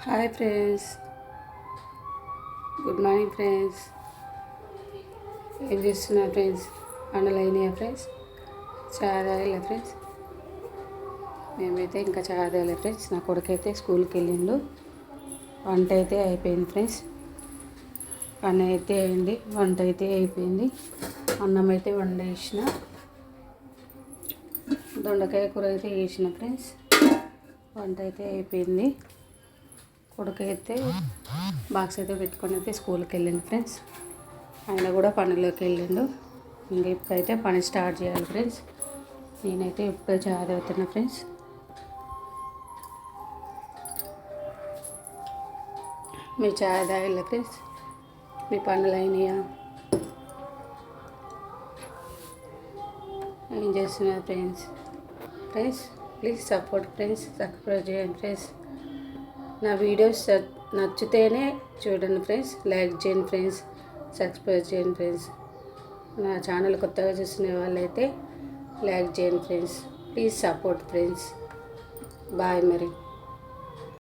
Hi friends, good morning friends. ఏం చేస్తున్నారు friends? పనులు అయినాయా ఫ్రెండ్స్? చాయ్ తాగలే ఫ్రెండ్స్? మేమైతే ఇంకా చాయ్ తాగలే ఫ్రెండ్స్. నా కొడుకైతే స్కూల్కి వెళ్ళిండు. వంట అయితే అయిపోయింది ఫ్రెండ్స్. పని అయితే అయింది, వంట అయితే అయిపోయింది. అన్నం అయితే వండేసిన, దొండకాయ కూర అయితే వేసిన ఫ్రెండ్స్. వంట అయితే అయిపోయింది. కొడుకైతే బాక్స్ అయితే పెట్టుకొని అయితే స్కూల్కి వెళ్ళిండు ఫ్రెండ్స్. ఆయన కూడా పనిలోకి వెళ్ళిండు. ఇంక ఇప్పుడైతే పని స్టార్ట్ చేయాలి ఫ్రెండ్స్. నేనైతే ఇప్పుడు చాయ్ తాగుతున్నా ఫ్రెండ్స్. మీరు చాయ్ తాగలే ఫ్రెండ్స్? మీ పనులు అయినాయా? ఏం చేస్తున్నారు friends? Please support friends, subscribe చేయండి ఫ్రెండ్స్. నా వీడియోస్ నచ్చితేనే చూడండి ఫ్రెండ్స్, లైక్ చేయండి ఫ్రెండ్స్, సబ్స్క్రైబ్ చేయండి ఫ్రెండ్స్. నా ఛానల్ కొత్తగా చూసిన వాళ్ళైతే లైక్ చేయండి friends. Please support friends. Bye మరి.